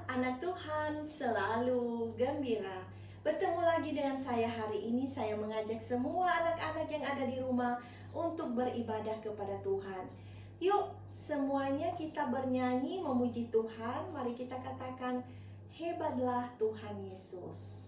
anak Tuhan selalu gembira. Bertemu lagi dengan saya hari ini. Saya mengajak semua anak-anak yang ada di rumah untuk beribadah kepada Tuhan. Yuk, semuanya kita bernyanyi memuji Tuhan. Mari kita katakan, hebatlah Tuhan Yesus.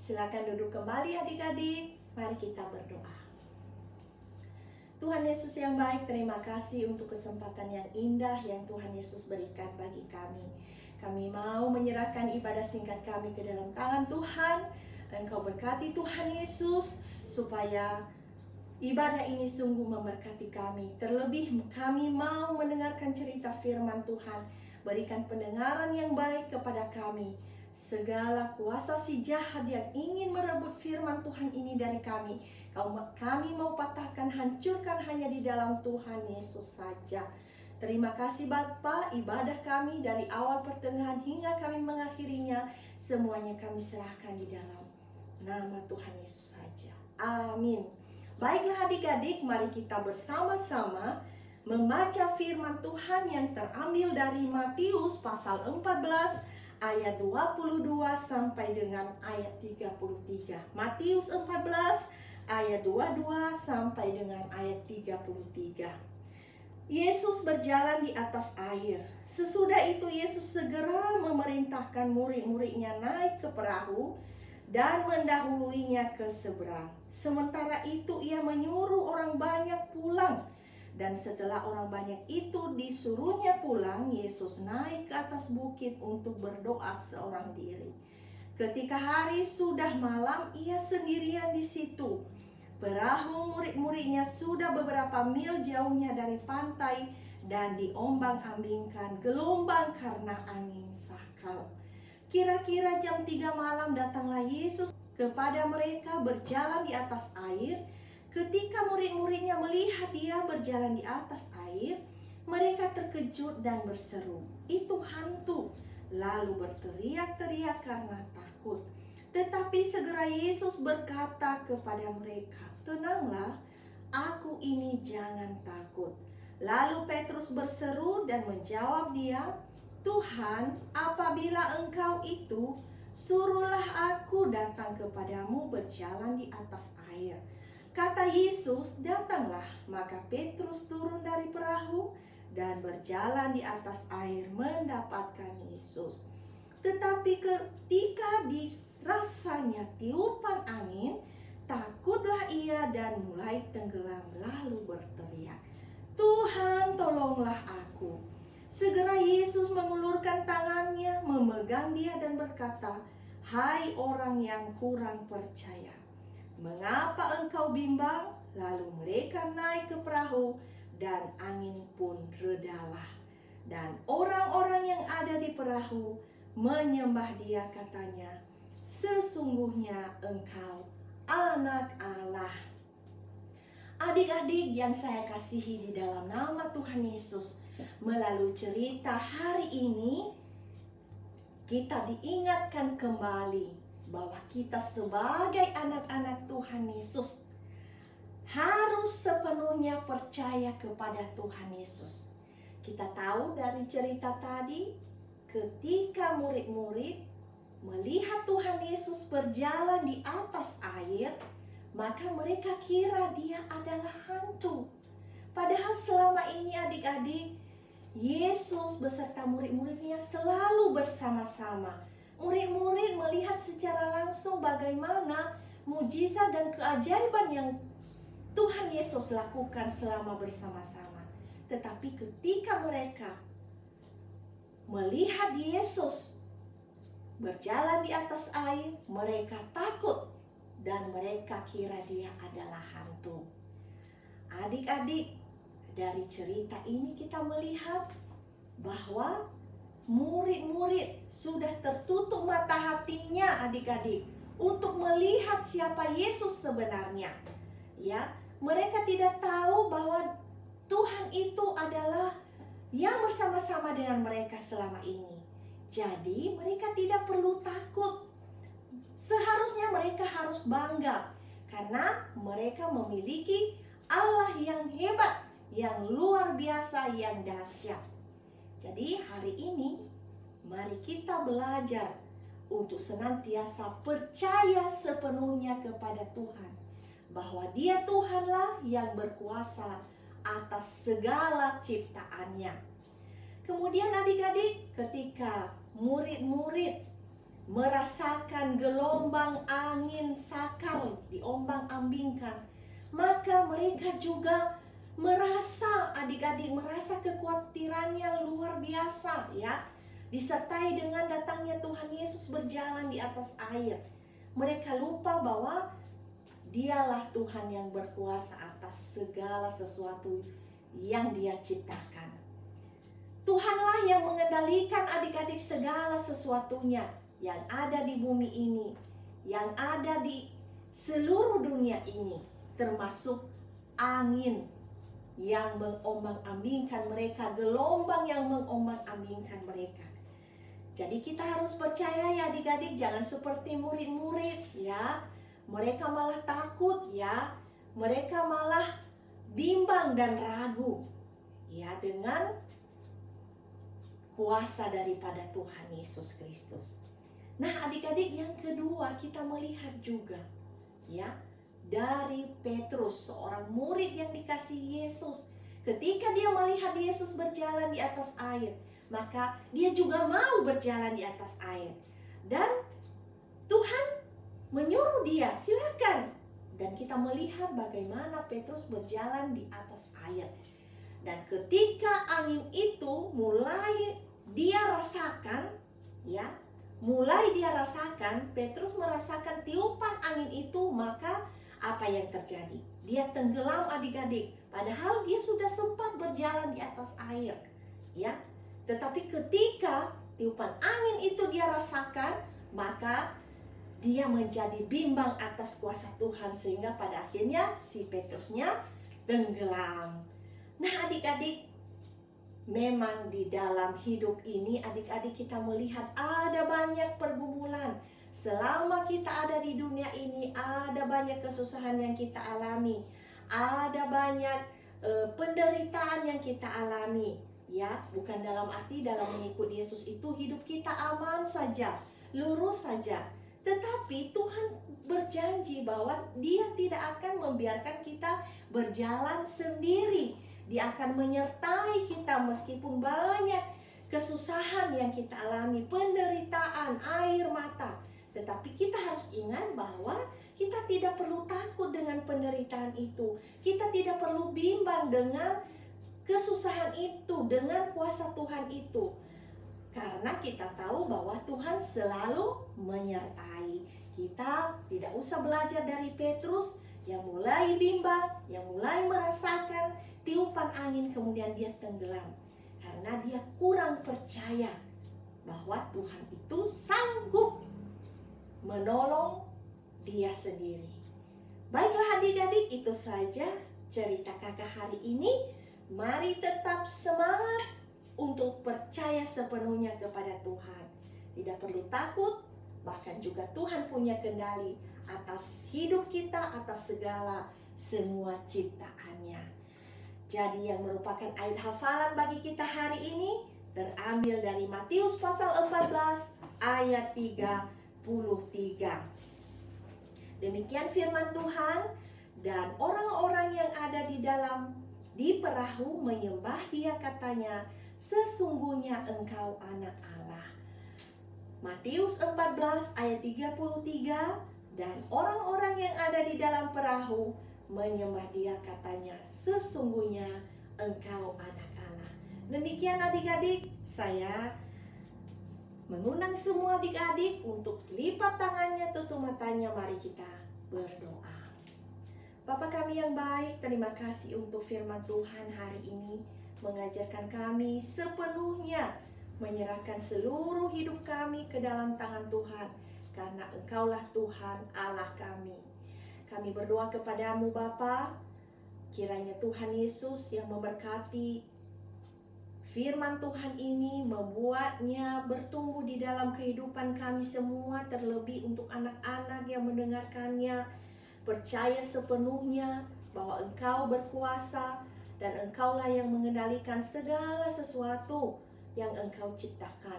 Silakan duduk kembali adik-adik. Mari kita berdoa. Tuhan Yesus yang baik, terima kasih untuk kesempatan yang indah yang Tuhan Yesus berikan bagi kami. Kami mau menyerahkan ibadah singkat kami ke dalam tangan Tuhan. Engkau berkati Tuhan Yesus, supaya ibadah ini sungguh memberkati kami. Terlebih kami mau mendengarkan cerita firman Tuhan. Berikan pendengaran yang baik kepada kami. Segala kuasa si jahat yang ingin merebut firman Tuhan ini dari kami, kami mau patahkan, hancurkan hanya di dalam Tuhan Yesus saja. Terima kasih Bapa, ibadah kami dari awal pertengahan hingga kami mengakhirinya, semuanya kami serahkan di dalam nama Tuhan Yesus saja. Amin. Baiklah adik-adik, mari kita bersama-sama membaca firman Tuhan yang terambil dari Matius pasal 14 ayat 22 sampai dengan ayat 33. Matius 14 ayat 22 sampai dengan ayat 33. Yesus berjalan di atas air. Sesudah itu Yesus segera memerintahkan murid-muridnya naik ke perahu dan mendahuluinya ke seberang. Sementara itu ia menyuruh orang banyak pulang. Dan setelah orang banyak itu disuruhnya pulang, Yesus naik ke atas bukit untuk berdoa seorang diri. Ketika hari sudah malam, ia sendirian di situ. Perahu murid-muridnya sudah beberapa mil jauhnya dari pantai dan diombang-ambingkan gelombang karena angin sakal. Kira-kira jam 3 malam datanglah Yesus kepada mereka berjalan di atas air. Ketika murid-muridnya melihat dia berjalan di atas air, mereka terkejut terkejut dan berseru, "Itu hantu!" Lalu berteriak-teriak karena takut. Tetapi segera Yesus berkata kepada mereka, "Tenanglah, aku ini, jangan takut." Lalu Petrus berseru dan menjawab dia, "Tuhan, apabila Engkau itu, suruhlah aku datang kepadamu berjalan di atas air." Kata Yesus, "Datanglah." Maka Petrus turun dari perahu dan berjalan di atas air mendapatkan Yesus. Tetapi ketika dirasanya tiupan angin, takutlah ia dan mulai tenggelam, lalu berteriak, "Tuhan, tolonglah aku." Segera Yesus mengulurkan tangannya, memegang dia dan berkata, "Hai orang yang kurang percaya, mengapa engkau bimbang?" Lalu mereka naik ke perahu dan angin pun redalah. Dan orang-orang yang ada di perahu menyembah dia, katanya, "Sesungguhnya engkau anak Allah." Adik-adik yang saya kasihi di dalam nama Tuhan Yesus, melalui cerita hari ini kita diingatkan kembali bahwa kita sebagai anak-anak Tuhan Yesus harus sepenuhnya percaya kepada Tuhan Yesus. Kita tahu dari cerita tadi, ketika murid-murid melihat Tuhan Yesus berjalan di atas air, maka mereka kira dia adalah hantu. Padahal selama ini adik-adik, Yesus beserta murid-muridnya selalu bersama-sama. Murid-murid melihat secara langsung bagaimana mujizat dan keajaiban yang Tuhan Yesus lakukan selama bersama-sama. Tetapi ketika mereka melihat Yesus berjalan di atas air, mereka takut dan mereka kira dia adalah hantu. Adik-adik, dari cerita ini kita melihat bahwa murid-murid sudah tertutup mata hatinya adik-adik untuk melihat siapa Yesus sebenarnya. Ya, mereka tidak tahu bahwa Tuhan itu adalah yang bersama-sama dengan mereka selama ini. Jadi mereka tidak perlu takut. Seharusnya mereka harus bangga karena mereka memiliki Allah yang hebat, yang luar biasa, yang dahsyat. Jadi hari ini mari kita belajar untuk senantiasa percaya sepenuhnya kepada Tuhan, bahwa Dia Tuhanlah yang berkuasa atas segala ciptaannya. Kemudian adik-adik, ketika murid-murid merasakan gelombang angin sakal diombang-ambingkan, maka mereka juga merasa, adik-adik, merasa kekhawatirannya luar biasa, ya, disertai dengan datangnya Tuhan Yesus berjalan di atas air. Mereka lupa bahwa Dialah Tuhan yang berkuasa atas segala sesuatu yang Dia ciptakan. Tuhanlah yang mengendalikan adik-adik segala sesuatunya yang ada di bumi ini, yang ada di seluruh dunia ini, termasuk angin yang mengombang-ambingkan mereka, gelombang yang mengombang-ambingkan mereka. Jadi kita harus percaya ya adik-adik, jangan seperti murid-murid ya. Mereka malah takut ya, mereka malah bimbang dan ragu ya dengan kuasa daripada Tuhan Yesus Kristus. Nah adik-adik, yang kedua kita melihat juga ya dari Petrus, seorang murid yang dikasihi Yesus. Ketika dia melihat Yesus berjalan di atas air, maka dia juga mau berjalan di atas air. Dan Tuhan menyuruh dia, silakan. Dan kita melihat bagaimana Petrus berjalan di atas air. Dan ketika angin itu mulai dia rasakan, ya, mulai dia rasakan, Petrus merasakan tiupan angin itu, maka apa yang terjadi? Dia tenggelam adik-adik. Padahal dia sudah sempat berjalan di atas air, ya. Tetapi ketika tiupan angin itu dia rasakan, maka dia menjadi bimbang atas kuasa Tuhan, sehingga pada akhirnya si Petrusnya tenggelam. Nah adik-adik, Memang di dalam hidup ini adik-adik kita melihat ada banyak pergumulan. Selama kita ada di dunia ini ada banyak kesusahan yang kita alami. Ada banyak penderitaan yang kita alami. Ya, bukan dalam arti dalam mengikuti Yesus itu hidup kita aman saja, lurus saja. Tetapi Tuhan berjanji bahwa Dia tidak akan membiarkan kita berjalan sendiri. Dia akan menyertai kita meskipun banyak kesusahan yang kita alami, penderitaan, air mata. Tetapi kita harus ingat bahwa kita tidak perlu takut dengan penderitaan itu. Kita tidak perlu bimbang dengan kesusahan itu, dengan kuasa Tuhan itu. Karena kita tahu bahwa Tuhan selalu menyertai. Kita tidak usah belajar dari Petrus yang mulai bimbang, yang mulai merasakan tiupan angin kemudian dia tenggelam. Karena dia kurang percaya bahwa Tuhan itu sanggup menolong dia sendiri. Baiklah adik-adik, itu saja cerita kakak hari ini. Mari tetap semangat untuk percaya sepenuhnya kepada Tuhan. Tidak perlu takut, bahkan juga Tuhan punya kendali atas hidup kita, atas segala semua ciptaannya. Jadi yang merupakan ayat hafalan bagi kita hari ini terambil dari Matius pasal 14 ayat 33. Demikian firman Tuhan, dan orang-orang yang ada di perahu menyembah Dia, katanya, sesungguhnya Engkau anak Allah. Matius 14 ayat 33, dan orang-orang yang ada di dalam perahu menyembah Dia, katanya, sesungguhnya Engkau anak Allah. Demikian adik-adik, saya mengundang semua adik-adik untuk lipat tangannya, tutup matanya, mari kita berdoa. Bapa kami yang baik, terima kasih untuk firman Tuhan hari ini, mengajarkan kami sepenuhnya menyerahkan seluruh hidup kami ke dalam tangan Tuhan, karena Engkaulah Tuhan Allah kami. Kami berdoa kepadamu Bapa, kiranya Tuhan Yesus yang memberkati firman Tuhan ini, membuatnya bertumbuh di dalam kehidupan kami semua, terlebih untuk anak-anak yang mendengarkannya, percaya sepenuhnya bahwa Engkau berkuasa dan Engkaulah yang mengendalikan segala sesuatu yang Engkau ciptakan.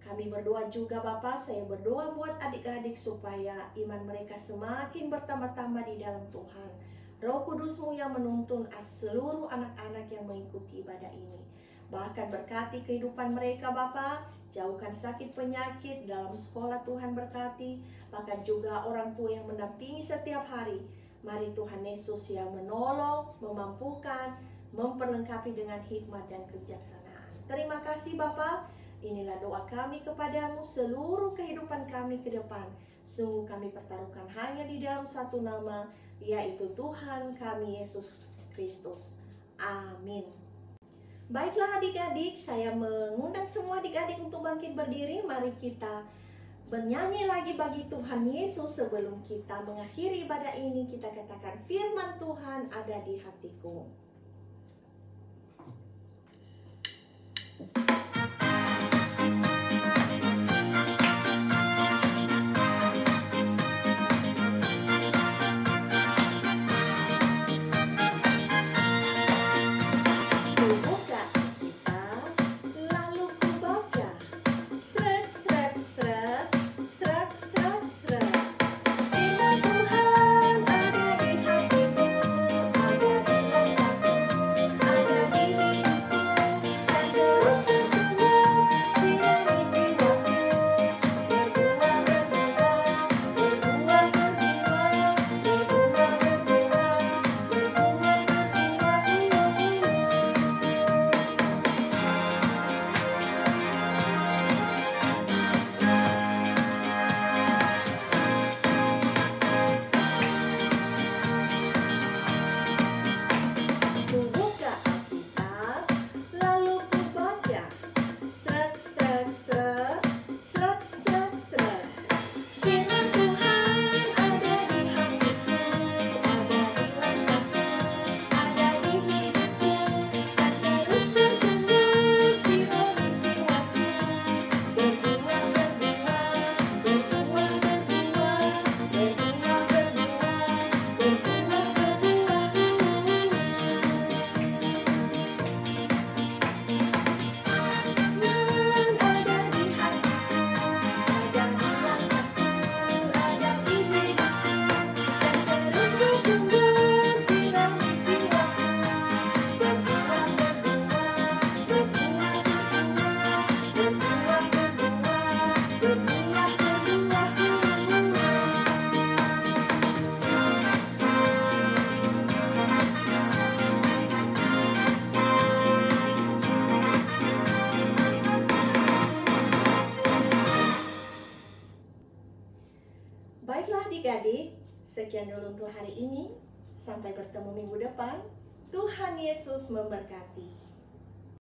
Kami berdoa juga Bapa, saya berdoa buat adik-adik supaya iman mereka semakin bertambah-tambah di dalam Tuhan. Roh Kudus-Mu yang menuntun seluruh anak-anak yang mengikuti ibadah ini. Bahkan berkati kehidupan mereka Bapa, jauhkan sakit penyakit, dalam sekolah Tuhan berkati, bahkan juga orang tua yang mendampingi setiap hari. Mari Tuhan Yesus yang menolong, memampukan, memperlengkapi dengan hikmat dan kebijaksanaan. Terima kasih Bapa. Inilah doa kami kepadamu, seluruh kehidupan kami ke depan. Sungguh kami pertaruhkan hanya di dalam satu nama, yaitu Tuhan kami Yesus Kristus. Amin. Baiklah adik-adik, saya mengundang semua adik-adik untuk bangkit berdiri. Mari kita bernyanyi lagi bagi Tuhan Yesus. Sebelum kita mengakhiri ibadah ini, kita katakan, firman Tuhan ada di hatiku. adik-adik, sekian dulu untuk hari ini. Sampai bertemu minggu depan. Tuhan Yesus memberkati.